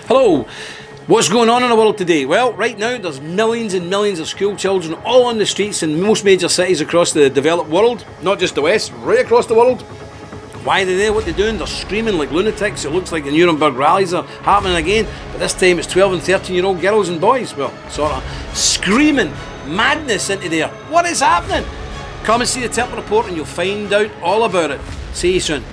Hello, what's going on in the world today? Well, right now there's millions and millions of school children all on the streets in most major cities across the developed world, not just the West, right across the world. Why are they there? What they're doing? They're screaming like lunatics. It looks like the Nuremberg rallies are happening again, but this time it's 12 and 13-year-old girls and boys, well, sort of, screaming madness into there. What is happening? Come and see the Templar report and you'll find out all about it. See you soon.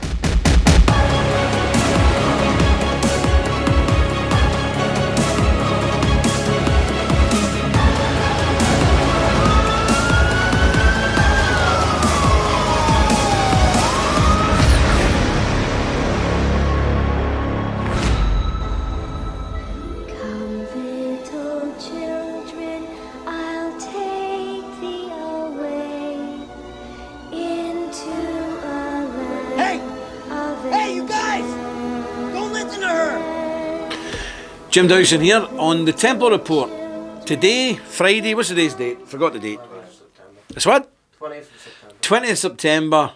Jim Dowson here on the Templar report. Today, Friday, what's today's date? Forgot the date. It's what? 20th of September. 20th September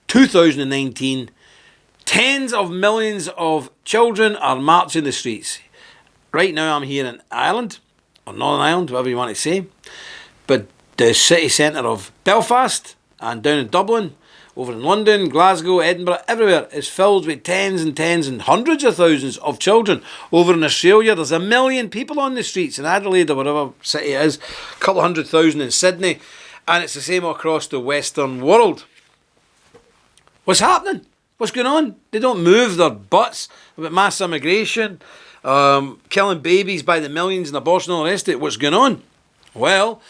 2019. Tens of millions of children are marching the streets. Right now I'm here in Ireland, or Northern Ireland, whatever you want to say. But the city centre of Belfast and down in Dublin, over in London, Glasgow, Edinburgh, everywhere is filled with tens and hundreds of thousands of children. Over in Australia, there's 1 million people on the streets. In Adelaide or whatever city it is, a couple of 100,000 in Sydney. And it's the same across the Western world. What's happening? What's going on? They don't move their butts about mass immigration, killing babies by the millions and abortion and all the rest of it. What's going on? Well,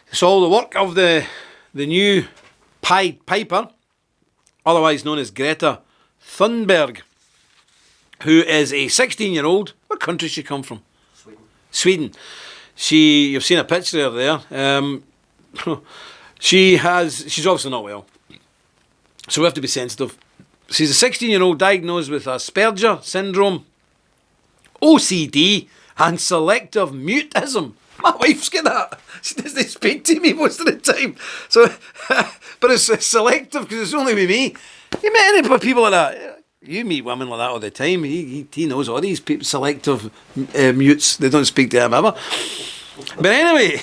it's all the work of the new Pied Piper, otherwise known as Greta Thunberg, who is a 16-year-old. What country does she come from? Sweden. You've seen a picture of her there. She's obviously not well, so we have to be sensitive. She's a 16-year-old diagnosed with Asperger syndrome, OCD, and selective mutism. My wife's got that. She doesn't speak to me most of the time. So, but it's selective because it's only with me. You met any people like that? You meet women like that all the time. He knows all these people, selective mutes. They don't speak to him ever. But anyway,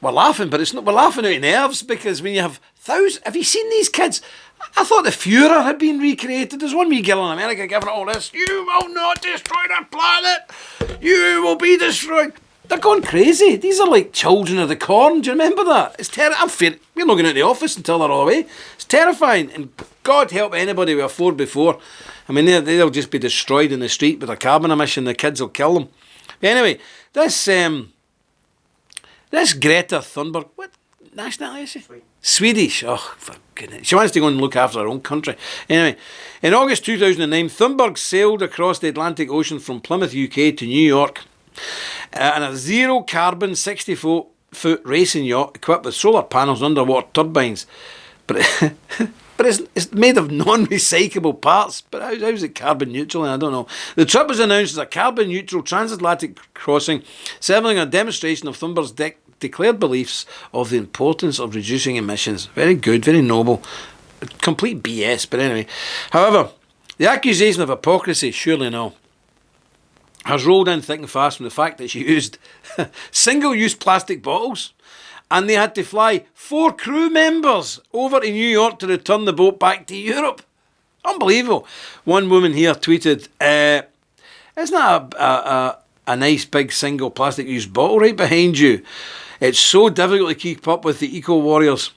we're laughing, but we're laughing out of nerves because when you have thousands, have you seen these kids? I thought the Führer had been recreated. There's one wee girl in America giving all this. You will not destroy the planet. You will be destroyed. They're going crazy. These are like children of the corn. Do you remember that? It's terrifying. We're not going out of the office until they're all away. It's terrifying. And God help anybody with a 4x4. I mean, they'll just be destroyed in the street with a carbon emission. The kids will kill them. But anyway, this Greta Thunberg, what nationality is she? Swedish. Oh, for goodness. She wants to go and look after her own country. Anyway, in August 2009, Thunberg sailed across the Atlantic Ocean from Plymouth, UK to New York and a zero-carbon 60-foot racing yacht equipped with solar panels and underwater turbines. But it's made of non-recyclable parts. But how's it carbon neutral? I don't know. The trip was announced as a carbon neutral transatlantic crossing, serving a demonstration of Thunberg's declared beliefs of the importance of reducing emissions. Very good, very noble. Complete BS, but anyway. However, the accusation of hypocrisy, surely no, has rolled in thick and fast from the fact that she used single-use plastic bottles and they had to fly 4 crew members over to New York to return the boat back to Europe. Unbelievable. One woman here tweeted, isn't that a nice big single plastic-use bottle right behind you? It's so difficult to keep up with the eco-warriors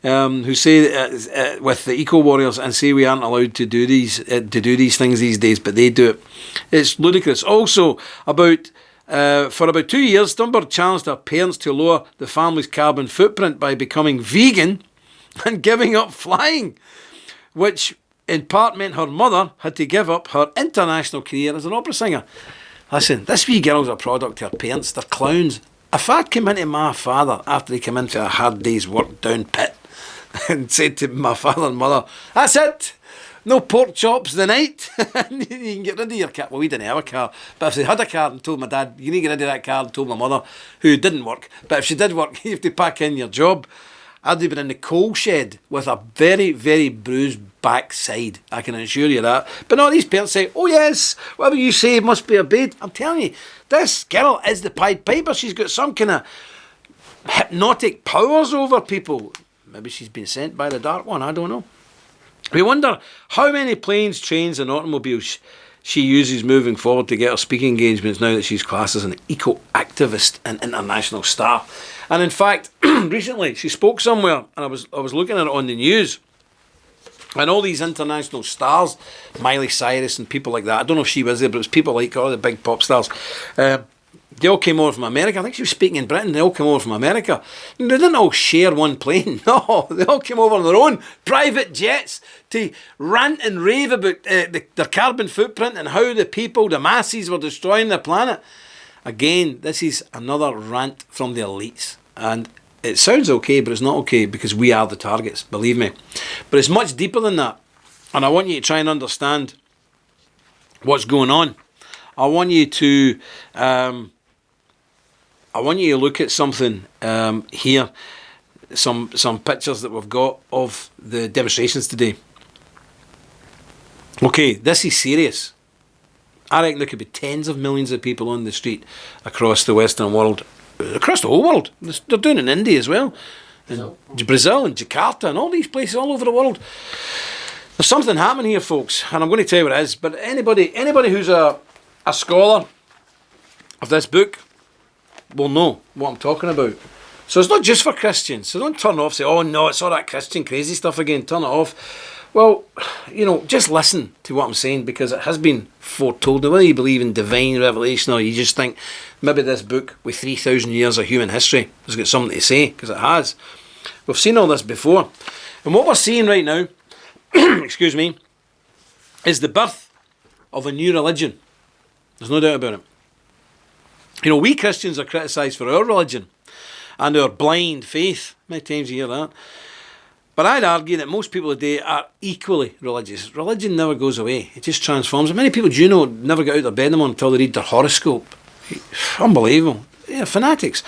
who say with the eco-warriors and say we aren't allowed to do these things these days, but they do it. It's ludicrous. Also, for about 2 years, Thunberg challenged her parents to lower the family's carbon footprint by becoming vegan and giving up flying, which in part meant her mother had to give up her international career as an opera singer. Listen, this wee girl's a product of her parents. They're clowns. If I'd come into my father after he came into a hard day's work down pit and said to my father and mother, that's it, no pork chops the night, you can get rid of your car. Well, we didn't have a car, but if they had a car and told my dad, you need to get rid of that car, and told my mother, who didn't work, but if she did work, you have to pack in your job. I'd have been in the coal shed with a very, very bruised backside. I can assure you that. But no, these parents say, oh yes, whatever you say must be obeyed. I'm telling you, this girl is the Pied Piper. She's got some kind of hypnotic powers over people. Maybe she's been sent by the Dark One, I don't know. We wonder how many planes, trains and automobiles she uses moving forward to get her speaking engagements now that she's classed as an eco-activist and international star. And in fact, recently she spoke somewhere, and I was looking at it on the news, and all these international stars, Miley Cyrus and people like that, I don't know if she was there, but it was people like all the big pop stars, they all came over from America. I think she was speaking in Britain. They all came over from America. And they didn't all share one plane. No, they all came over on their own private jets to rant and rave about their carbon footprint and how the people, the masses, were destroying the planet. Again, this is another rant from the elites. And it sounds okay, but it's not okay, because we are the targets, believe me. But it's much deeper than that. And I want you to try and understand what's going on. I want you to look at something here, some pictures that we've got of the demonstrations today. Okay, this is serious. I reckon there could be tens of millions of people on the street across the Western world, across the whole world. They're doing it in India as well, in Brazil and Jakarta and all these places all over the world. There's something happening here, folks, and I'm going to tell you what it is. But anybody who's a scholar of this book will know what I'm talking about. So it's not just for Christians. So don't turn off, say, oh no, it's all that Christian crazy stuff again, turn it off. Well, just listen to what I'm saying, because it has been foretold. Now, whether you believe in divine revelation or you just think maybe this book with 3,000 years of human history has got something to say, because it has. We've seen all this before. And what we're seeing right now, excuse me, is the birth of a new religion. There's no doubt about it. We Christians are criticised for our religion and our blind faith. Many times you hear that. But I'd argue that most people today are equally religious. Religion never goes away. It just transforms. Many people, do you know, never get out of their bed in the morning until they read their horoscope. Unbelievable. Yeah, fanatics.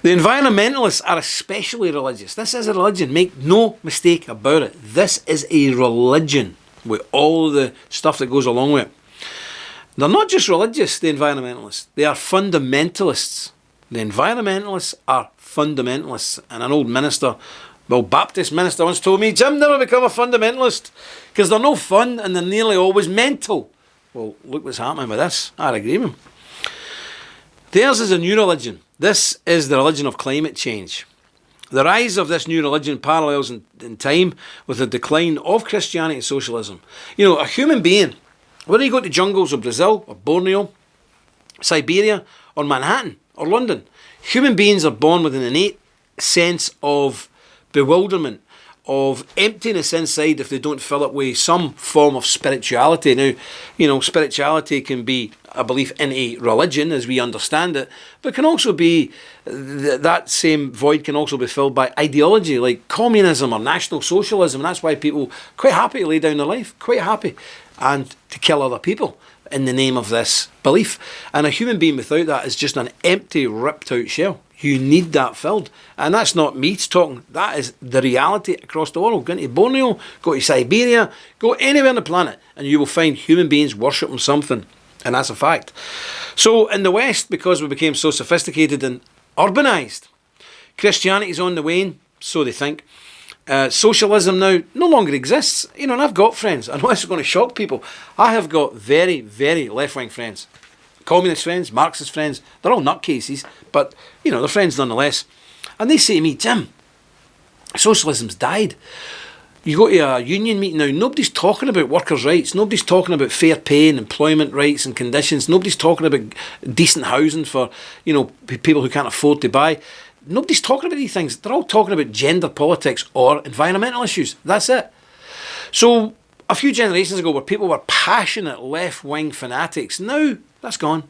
The environmentalists are especially religious. This is a religion. Make no mistake about it. This is a religion with all the stuff that goes along with it. They're not just religious, the environmentalists. They are fundamentalists. The environmentalists are fundamentalists. And an old minister, Baptist minister, once told me, Jim, never become a fundamentalist, because they're no fun and they're nearly always mental. Well, look what's happening with this. I'd agree with him. Theirs is a new religion. This is the religion of climate change. The rise of this new religion parallels in time with the decline of Christianity and socialism. A human being, whether you go to jungles of Brazil or Borneo, Siberia or Manhattan or London, human beings are born with an innate sense of bewilderment, of emptiness inside if they don't fill it with some form of spirituality. Now, spirituality can be a belief in a religion as we understand it, but can also be, that same void can also be filled by ideology like communism or national socialism. And that's why people quite happy to lay down their life, quite happy, and to kill other people in the name of this belief. And a human being without that is just an empty, ripped out shell. You need that filled. And that's not me talking. That is the reality across the world. Go into Borneo, go to Siberia, go anywhere on the planet, and you will find human beings worshipping something. And that's a fact. So in the West, because we became so sophisticated and urbanised, Christianity is on the wane, so they think. Socialism now no longer exists. And I've got friends. I know this is going to shock people. I have got very, very left-wing friends. Communist friends, Marxist friends. They're all nutcases, but, they're friends nonetheless. And they say to me, Jim, socialism's died. You go to a union meeting now, nobody's talking about workers' rights. Nobody's talking about fair pay and employment rights and conditions. Nobody's talking about decent housing for, people who can't afford to buy. Nobody's talking about these things. They're all talking about gender politics or environmental issues. That's it. So a few generations ago, where people were passionate left-wing fanatics, now that's gone.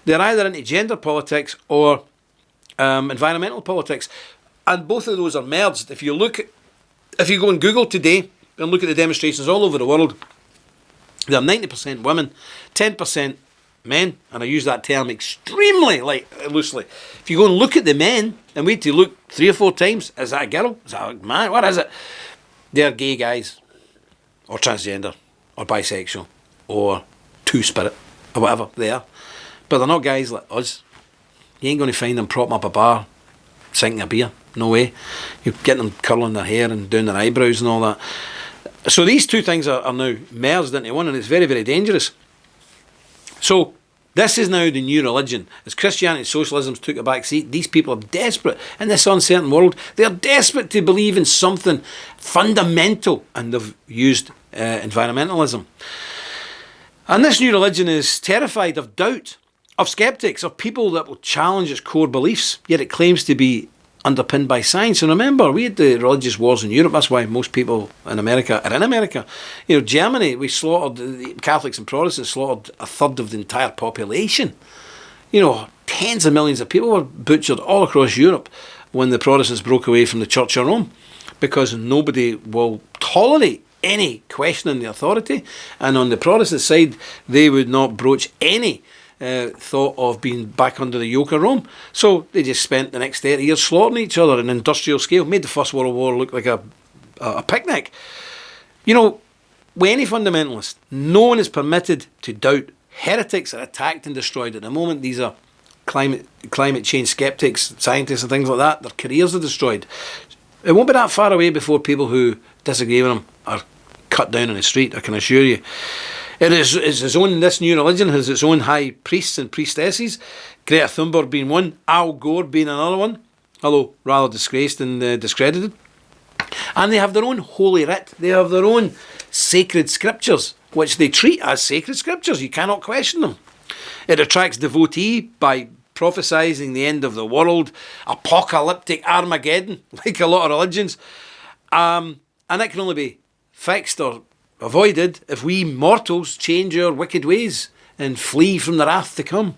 They're either into gender politics or environmental politics, and both of those are merged. If you go on Google today and look at the demonstrations all over the world, they're 90% women, 10% men, and I use that term extremely loosely. If you go and look at the men and wait to look 3 or 4 times, is that a girl? Is that a man? What is it? They're gay guys, or transgender, or bisexual, or two-spirit, or whatever they are. But they're not guys like us. You ain't going to find them propping up a bar, sinking a beer. No way. You're getting them curling their hair and doing their eyebrows and all that. So these two things are now merged into one, and it's very, very dangerous. So this is now the new religion. As Christianity and socialism took a back seat, these people are desperate in this uncertain world. They're desperate to believe in something fundamental, and they've used environmentalism. And this new religion is terrified of doubt, of skeptics, of people that will challenge its core beliefs, yet it claims to be underpinned by science. And remember, we had the religious wars in Europe. That's why most people in America are in America. You know, Germany, we slaughtered, the Catholics and Protestants slaughtered a third of the entire population. You know, tens of millions of people were butchered all across Europe when the Protestants broke away from the Church of Rome, because nobody will tolerate any questioning the authority. And on the Protestant side, they would not broach any thought of being back under the yoke of Rome. So they just spent the next 30 years slaughtering each other on an industrial scale, made the First World War look like a picnic. You know, with any fundamentalist, no one is permitted to doubt. Heretics are attacked and destroyed. At the moment, these are climate change skeptics, scientists and things like that. Their careers are destroyed. It won't be that far away before people who disagree with them are cut down on the street, I can assure you. It's its own, this new religion has its own high priests and priestesses, Greta Thunberg being one, Al Gore being another one, although rather disgraced and discredited. And they have their own holy writ. They have their own sacred scriptures, which they treat as sacred scriptures. You cannot question them. It attracts devotee by prophesizing the end of the world, apocalyptic Armageddon, like a lot of religions. And that can only be fixed or avoided if we mortals change our wicked ways and flee from the wrath to come.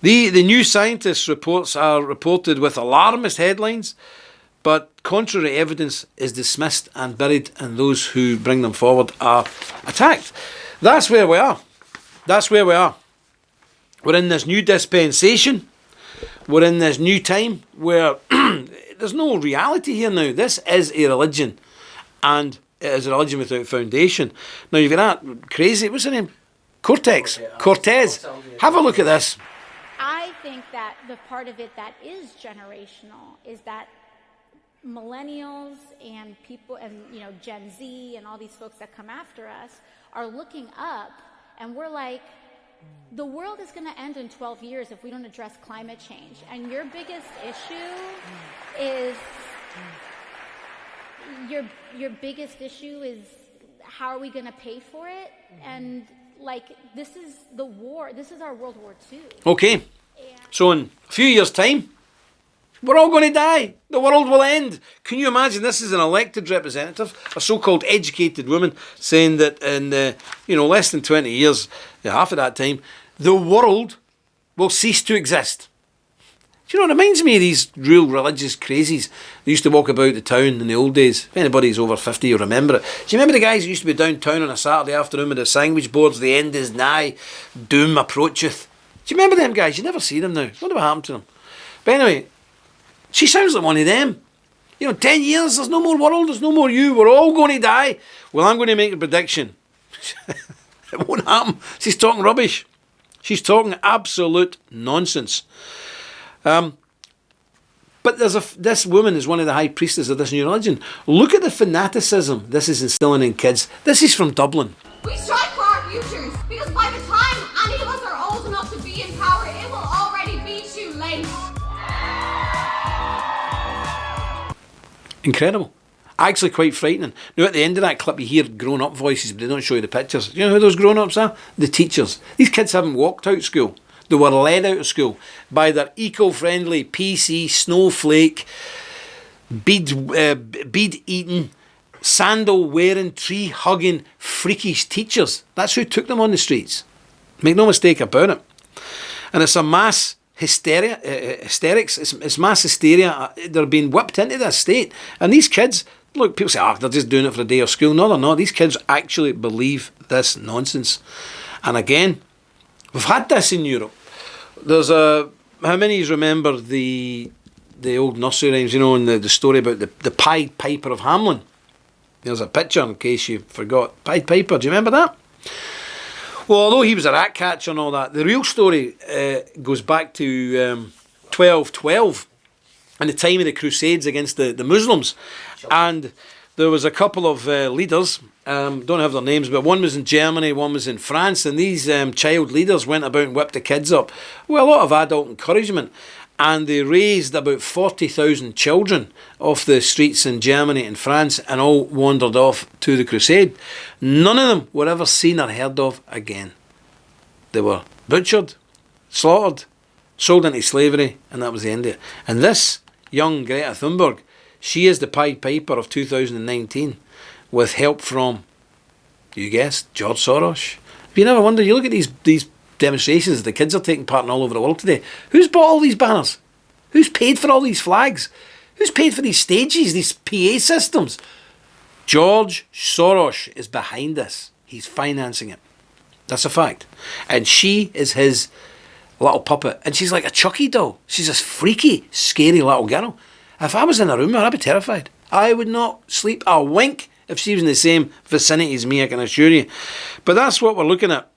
The New Scientist reports are reported with alarmist headlines, but contrary evidence is dismissed and buried, and those who bring them forward are attacked. That's where we are. That's where we are. We're in this new dispensation. We're in this new time where there's no reality here now. This is a religion, and it is a religion without foundation. Now you've got that crazy, what's her name? Cortez. Have a look at this. I think that the part of it that is generational is that millennials and people, and Gen Z and all these folks that come after us are looking up, and we're like, the world is going to end in 12 years if we don't address climate change. And your biggest issue is your biggest issue is how are we going to pay for it? And this is the war. This is our World War II. Okay. So in a few years' time, we're all going to die. The world will end. Can you imagine? This is an elected representative, a so-called educated woman, saying that in less than 20 years, half of that time, the world will cease to exist. Do you know, it reminds me of these real religious crazies. They used to walk about the town in the old days. If anybody's over 50, you'll remember it. Do you remember the guys who used to be downtown on a Saturday afternoon with the sandwich boards, the end is nigh, doom approacheth? Do you remember them guys? You never see them now. I wonder what happened to them. But anyway, she sounds like one of them. 10 years, there's no more world, there's no more you, we're all going to die. Well, I'm going to make a prediction. It won't happen. She's talking rubbish. She's talking absolute nonsense. But this woman is one of the high priestesses of this new religion. Look at the fanaticism this is instilling in kids. This is from Dublin. We strive for our futures, because by the time any of us are old enough to be in power, it will already be too late. Incredible. Actually quite frightening. Now at the end of that clip you hear grown-up voices, but they don't show you the pictures. You know who those grown-ups are? The teachers. These kids haven't walked out of school. They were led out of school by their eco-friendly, PC, snowflake, bead-eating, sandal-wearing, tree-hugging, freakish teachers. That's who took them on the streets. Make no mistake about it. And it's a mass hysterics. It's mass hysteria. They're being whipped into this state. And these kids, look, people say, they're just doing it for a day of school. No, they're not. These kids actually believe this nonsense. And again, We've had this in Europe. There's a... How many of you remember the old nursery rhymes, you know, and the story about the Pied Piper of Hamelin? There's a picture in case you forgot. Pied Piper, do you remember that? Well, although he was a rat catcher and all that, the real story goes back to 1212 and the time of the Crusades against the Muslims. And there was a couple of leaders, don't have their names, but one was in Germany, one was in France, and these child leaders went about and whipped the kids up with a lot of adult encouragement. And they raised about 40,000 children off the streets in Germany and France and all wandered off to the crusade. None of them were ever seen or heard of again. They were butchered, slaughtered, sold into slavery, and that was the end of it. And this young Greta Thunberg, she is the Pied Piper of 2019 with help from, you guessed, George Soros. Have you never wondered, you look at these demonstrations the kids are taking part in all over the world today. Who's bought all these banners? Who's paid for all these flags? Who's paid for these stages, these PA systems? George Soros is behind this. He's financing it. That's a fact. And she is his little puppet. And she's like a Chucky doll. She's this freaky, scary little girl. If I was in a room with her, I'd be terrified. I would not sleep a wink if she was in the same vicinity as me, I can assure you. But that's what we're looking at.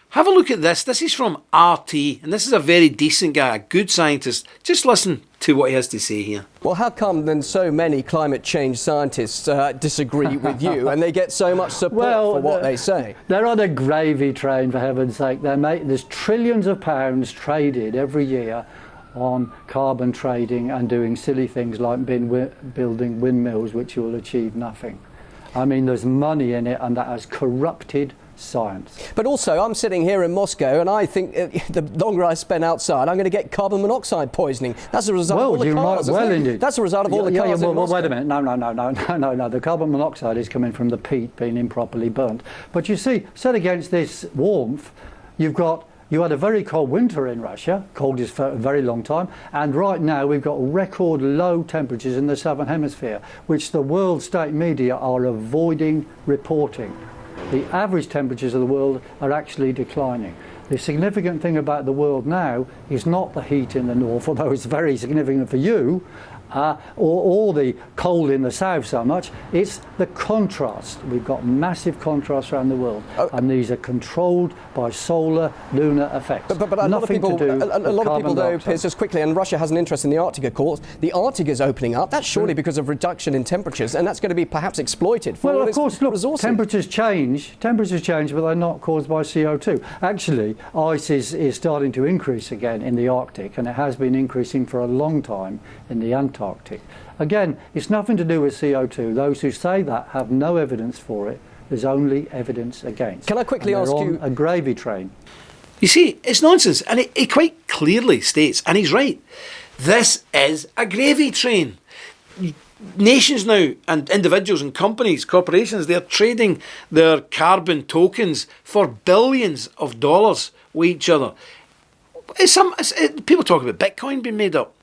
Have a look at this. This is from RT, and this is a very decent guy, a good scientist. Just listen to what he has to say here. Well, how come then so many climate change scientists disagree with you and they get so much support for what they say? They're on a gravy train, for heaven's sake. There's trillions of pounds traded every year on carbon trading and doing silly things like building windmills, which will achieve nothing. I mean, there's money in it, and that has corrupted science. But also, I'm sitting here in Moscow, and I think the longer I spend outside, I'm going to get carbon monoxide poisoning. That's a result of all the cars. Indeed. That's a result of all the cars. Well, wait a minute. No. The carbon monoxide is coming from the peat being improperly burnt. But you see, set against this warmth, you had a very cold winter in Russia, coldest for a very long time, and right now we've got record low temperatures in the southern hemisphere, which the world state media are avoiding reporting. The average temperatures of the world are actually declining. The significant thing about the world now is not the heat in the north, although it's very significant for you, or the cold in the south so much. It's the contrast. We've got massive contrast around the world, and these are controlled by solar, lunar effects. But a lot of people, though, Piers, just quickly, and Russia has an interest in the Arctic, of course. The Arctic is opening up. That's surely because of reduction in temperatures, and that's going to be perhaps exploited for all its resources. Temperatures change, but they're not caused by CO2. Actually, ice is starting to increase again in the Arctic, and it has been increasing for a long time in the Antarctic. Again, it's nothing to do with CO2. Those who say that have no evidence for it. There's only evidence against. Can I quickly ask you... a gravy train. You see, it's nonsense. And he quite clearly states, and he's right, this is a gravy train. Nations now, and individuals and companies, corporations, they're trading their carbon tokens for billions of dollars with each other. People talk about Bitcoin being made up.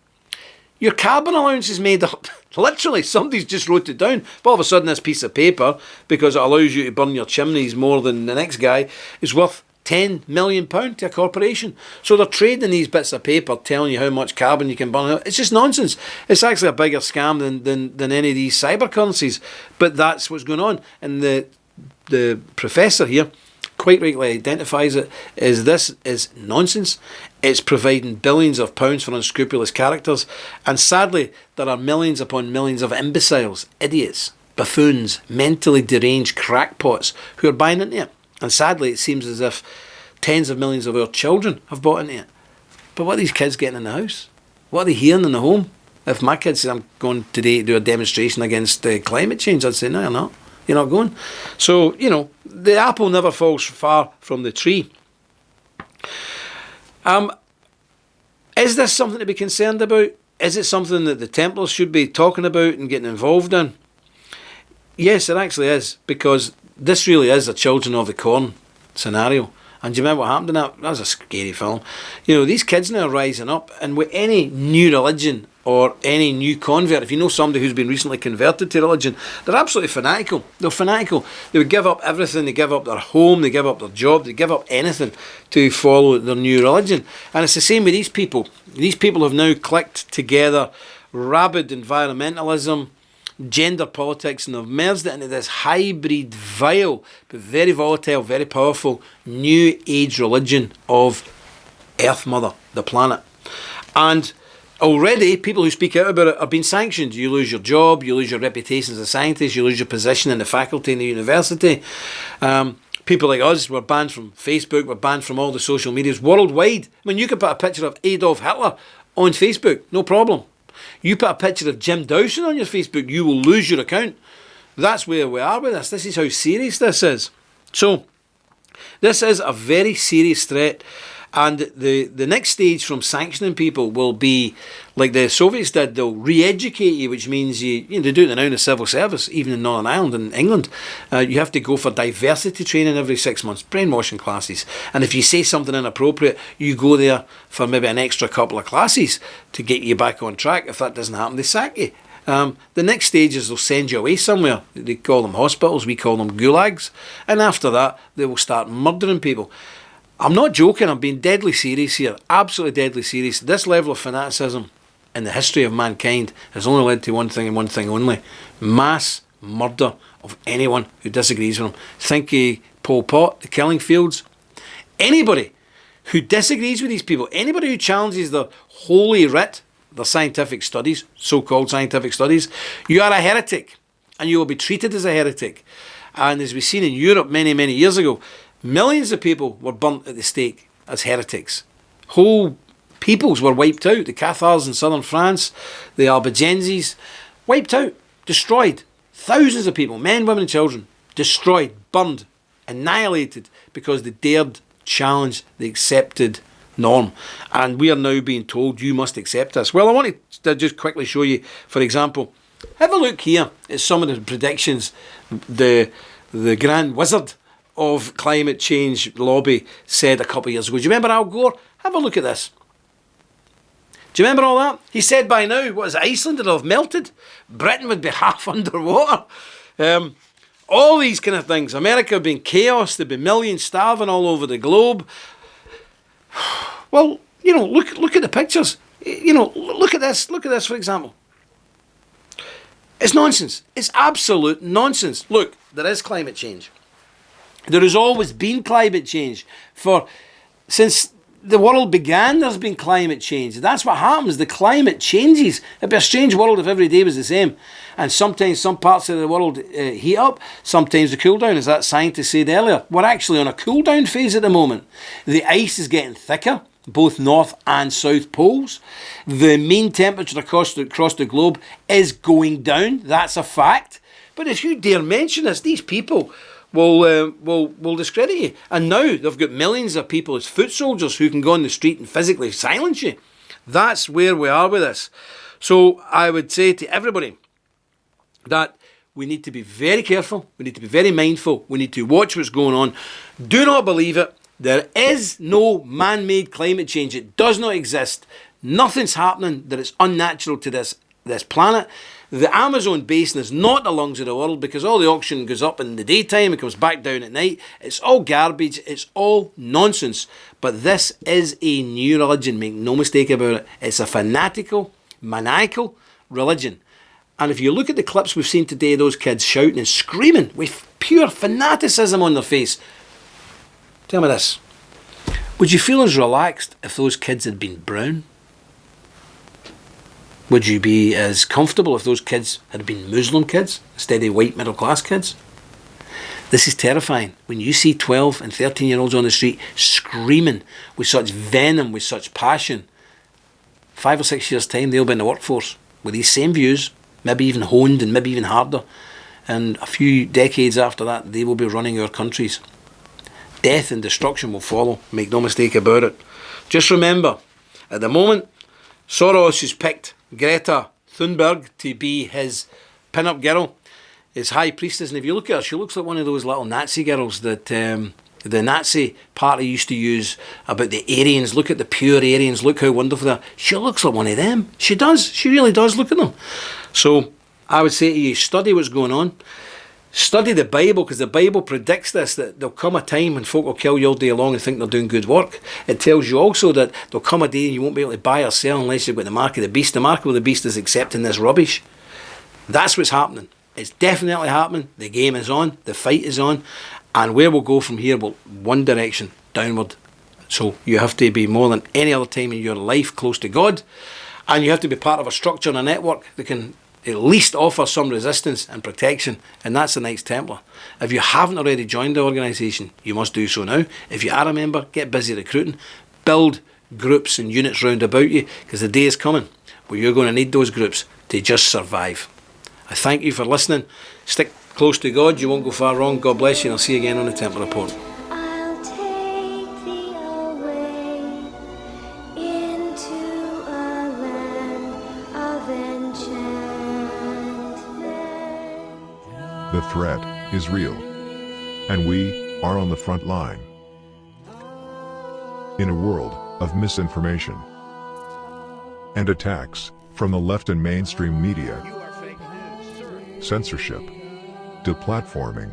Your carbon allowance is made up. Literally, somebody's just wrote it down. But all of a sudden, this piece of paper, because it allows you to burn your chimneys more than the next guy, is worth £10 million to a corporation. So they're trading these bits of paper, telling you how much carbon you can burn. It's just nonsense. It's actually a bigger scam than any of these cyber currencies. But that's what's going on. And the professor here quite rightly identifies it as this is nonsense. It's providing billions of pounds for unscrupulous characters, and sadly there are millions upon millions of imbeciles, idiots, buffoons, mentally deranged crackpots who are buying into it. And sadly it seems as if tens of millions of our children have bought into it. But what are these kids getting in the house? What are they hearing in the home? If my kids say I'm going today to do a demonstration against climate change, I'd say no, you're not. You're not going. So, the apple never falls far from the tree. Is this something to be concerned about? Is it something that the Templars should be talking about and getting involved in? Yes, it actually is, because this really is a Children of the Corn scenario. And do you remember what happened in that? That was a scary film. These kids now are rising up, and with any new religion or any new convert, if you know somebody who's been recently converted to religion, they're absolutely fanatical. They're fanatical. They would give up everything. They give up their home. They give up their job. They give up anything to follow their new religion. And it's the same with these people. These people have now clicked together rabid environmentalism, gender politics, and they've merged it into this hybrid, vile, but very volatile, very powerful, new age religion of Earth Mother, the planet. And already, people who speak out about it are being sanctioned. You lose your job, you lose your reputation as a scientist, you lose your position in the faculty in the university. People like us were banned from Facebook, we're banned from all the social medias worldwide. I mean, you could put a picture of Adolf Hitler on Facebook, no problem. You put a picture of Jim Dawson on your Facebook, you will lose your account. That's where we are with this. This is how serious this is. So, this is a very serious threat. And the next stage from sanctioning people will be, like the Soviets did, they'll re-educate you, which means they do it now in the civil service, even in Northern Ireland and England. You have to go for diversity training every 6 months, brainwashing classes. And if you say something inappropriate, you go there for maybe an extra couple of classes to get you back on track. If that doesn't happen, they sack you. The next stage is they'll send you away somewhere. They call them hospitals, we call them gulags. And after that, they will start murdering people. I'm not joking, I'm being deadly serious here, absolutely deadly serious. This level of fanaticism in the history of mankind has only led to one thing and one thing only: mass murder of anyone who disagrees with him. Think of Pol Pot, the killing fields. Anybody who disagrees with these people, anybody who challenges their holy writ, their scientific studies, so-called scientific studies, you are a heretic, and you will be treated as a heretic. And as we've seen in Europe many, many years ago, millions of people were burnt at the stake as heretics. Whole peoples were wiped out. The Cathars in southern France, the Albigenses, wiped out, destroyed. Thousands of people, men, women and children, destroyed, burned, annihilated because they dared challenge the accepted norm. And we are now being told you must accept this. Well, I want to just quickly show you, for example, have a look here at some of the predictions the grand wizard of climate change lobby said a couple of years ago. Do you remember Al Gore? Have a look at this. Do you remember all that? He said by now, what is it, Iceland would have melted? Britain would be half underwater. All these kind of things. America would be in chaos. There'd be millions starving all over the globe. Well, look at the pictures. Look at this. Look at this, for example. It's nonsense. It's absolute nonsense. Look, there is climate change. There has always been climate change. Since the world began, there's been climate change. That's what happens. The climate changes. It'd be a strange world if every day was the same. And sometimes some parts of the world heat up. Sometimes the cool down, as that scientist said earlier. We're actually on a cool down phase at the moment. The ice is getting thicker, both north and south poles. The mean temperature across the globe is going down. That's a fact. But if you dare mention this, these people will discredit you. And now they've got millions of people as foot soldiers who can go on the street and physically silence you. That's where we are with this. So I would say to everybody that we need to be very careful. We need to be very mindful. We need to watch what's going on. Do not believe it. There is no man-made climate change. It does not exist. Nothing's happening that is unnatural to this planet. The Amazon basin is not the lungs of the world because all the oxygen goes up in the daytime and comes back down at night. It's all garbage. It's all nonsense. But this is a new religion. Make no mistake about it. It's a fanatical, maniacal religion. And if you look at the clips we've seen today, those kids shouting and screaming with pure fanaticism on their face. Tell me this. Would you feel as relaxed if those kids had been brown? Would you be as comfortable if those kids had been Muslim kids instead of white middle class kids? This is terrifying. When you see 12 and 13-year-olds on the street screaming with such venom, with such passion, 5 or 6 years' time they'll be in the workforce with these same views, maybe even honed and maybe even harder. And a few decades after that, they will be running our countries. Death and destruction will follow, make no mistake about it. Just remember, at the moment, Soros has picked Greta Thunberg to be his pin-up girl, his high priestess. And if you look at her, she looks like one of those little Nazi girls that the Nazi party used to use about the Aryans. Look at the pure Aryans. Look how wonderful they are. She looks like one of them. She does. She really does. Look at them. So I would say to you, study what's going on. Study the Bible, because the Bible predicts this, that there'll come a time when folk will kill you all day long and think they're doing good work. It tells you also that there'll come a day and you won't be able to buy or sell unless you've got the mark of the beast. The mark of the beast is accepting this rubbish. That's what's happening. It's definitely happening. The game is on. The fight is on. And where we'll go from here, will one direction, downward. So you have to be more than any other time in your life close to God. And you have to be part of a structure and a network that can at least offer some resistance and protection, and that's the Knights Templar. If you haven't already joined the organisation, you must do so now. If you are a member, get busy recruiting. Build groups and units round about you, because the day is coming where you're going to need those groups to just survive. I thank you for listening. Stick close to God, you won't go far wrong. God bless you, and I'll see you again on the Templar Report. I'll take thee away into a land of enchantment. The threat is real, and we are on the front line. In a world of misinformation and attacks from the left and mainstream media, censorship, deplatforming,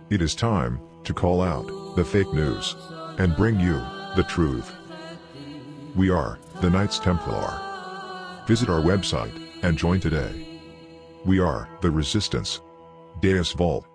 it is time to call out the fake news and bring you the truth. We are the Knights Templar. Visit our website and join today. We are the Resistance. Deus Vult.